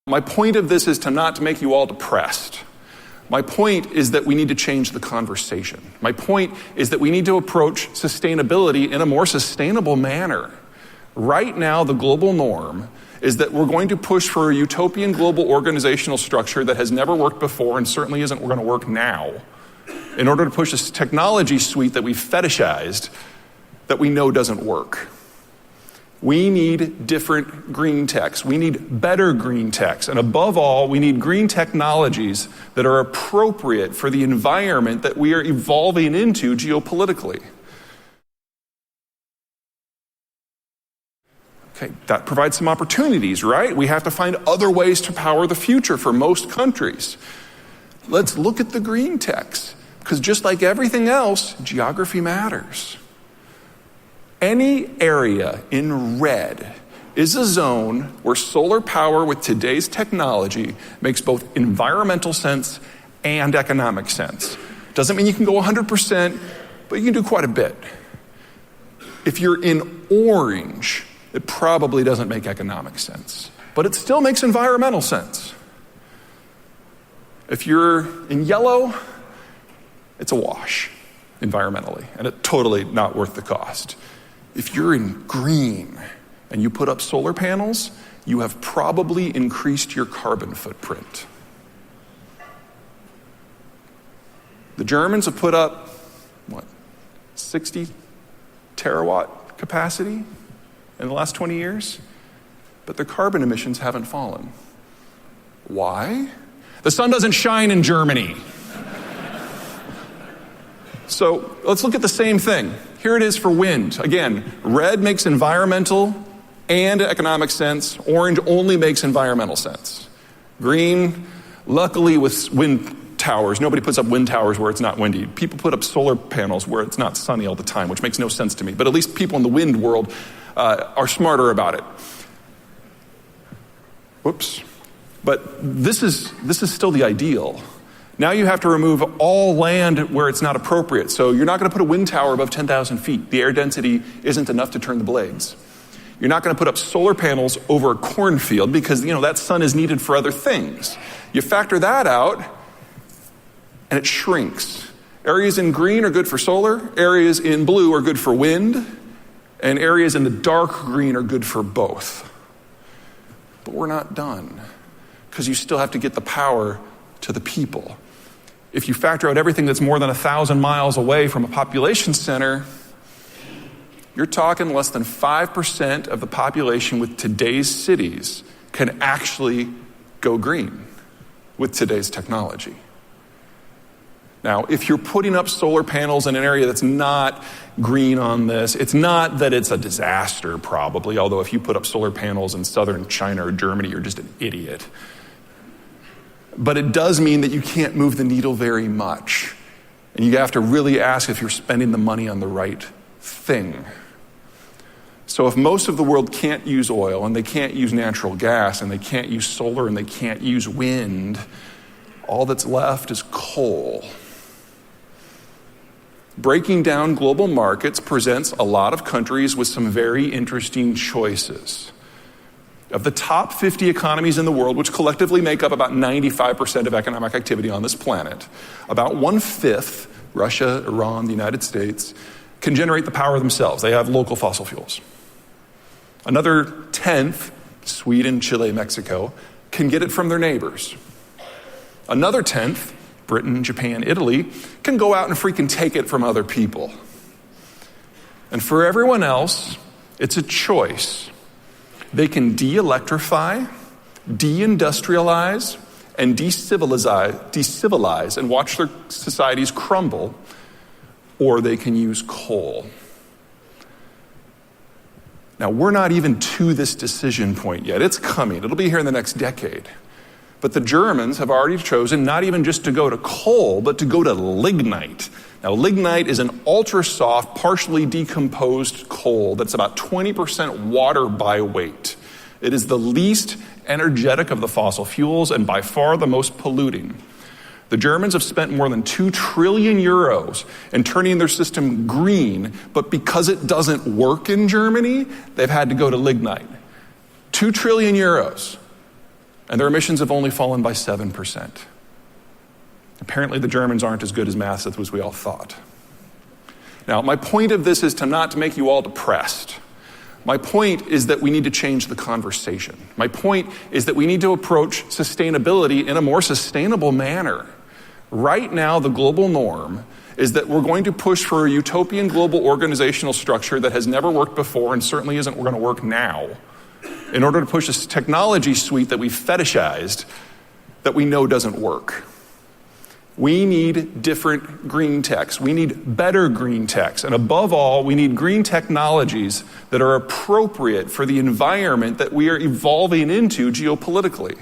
My point of this is not to make you all depressed. My point is that we need to change the conversation. My point is that we need to approach sustainability in a more sustainable manner. Right now, the global norm is that we're going to push for a utopian global organizational structure that has never worked before and certainly isn't going to work now, in order to push this technology suite that we've fetishized that we know doesn't work. We need different green techs. We need better green techs. And above all, we need green technologies that are appropriate for the environment that we are evolving into geopolitically. Okay, that provides some opportunities, right? We have to find other ways to power the future for most countries. Let's look at the green techs, because just like everything else, geography matters. Any area in red is a zone where solar power with today's technology makes both environmental sense and economic sense. Doesn't mean you can go 100%, but you can do quite a bit. If you're in orange, it probably doesn't make economic sense, but it still makes environmental sense. If you're in yellow, it's a wash environmentally, and it's totally not worth the cost. If you're in green and you put up solar panels, you have probably increased your carbon footprint. The Germans have put up, 60 terawatt capacity in the last 20 years, but their carbon emissions haven't fallen. Why? The sun doesn't shine in Germany. So let's look at the same thing. Here it is for wind. Again, red makes environmental and economic sense. Orange only makes environmental sense. Green, luckily with wind towers, nobody puts up wind towers where it's not windy. People put up solar panels where it's not sunny all the time, which makes no sense to me. But at least people in the wind world are smarter about it. Whoops. But this is still the ideal. Now you have to remove all land where it's not appropriate. So you're not going to put a wind tower above 10,000 feet. The air density isn't enough to turn the blades. You're not going to put up solar panels over a cornfield because, that sun is needed for other things. You factor that out, and it shrinks. Areas in green are good for solar. Areas in blue are good for wind. And areas in the dark green are good for both. But we're not done, because you still have to get the power to the people. If you factor out everything that's more than 1,000 miles away from a population center, you're talking less than 5% of the population with today's cities can actually go green with today's technology. Now, if you're putting up solar panels in an area that's not green on this, it's not that it's a disaster probably, although if you put up solar panels in southern China or Germany, you're just an idiot. But it does mean that you can't move the needle very much. And you have to really ask if you're spending the money on the right thing. So if most of the world can't use oil, and they can't use natural gas, and they can't use solar, and they can't use wind, all that's left is coal. Breaking down global markets presents a lot of countries with some very interesting choices. Of the top 50 economies in the world, which collectively make up about 95% of economic activity on this planet, about 1/5, Russia, Iran, the United States, can generate the power themselves. They have local fossil fuels. Another 1/10, Sweden, Chile, Mexico, can get it from their neighbors. Another 1/10, Britain, Japan, Italy, can go out and freaking take it from other people. And for everyone else, it's a choice. They can de-electrify, de-industrialize, and decivilize and watch their societies crumble, or they can use coal. Now, we're not even to this decision point yet. It's coming. It'll be here in the next decade. But the Germans have already chosen not even just to go to coal, but to go to lignite. Now, lignite is an ultra-soft, partially decomposed coal that's about 20% water by weight. It is the least energetic of the fossil fuels and by far the most polluting. The Germans have spent more than 2 trillion euros in turning their system green, but because it doesn't work in Germany, they've had to go to lignite. 2 trillion euros. and their emissions have only fallen by 7%. Apparently the Germans aren't as good as maths as we all thought. Now, my point of this is not to make you all depressed. My point is that we need to change the conversation. My point is that we need to approach sustainability in a more sustainable manner. Right now, the global norm is that we're going to push for a utopian global organizational structure that has never worked before and certainly isn't going to work now, in order to push this technology suite that we've fetishized that we know doesn't work. We need different green techs. We need better green techs. And above all, we need green technologies that are appropriate for the environment that we are evolving into geopolitically.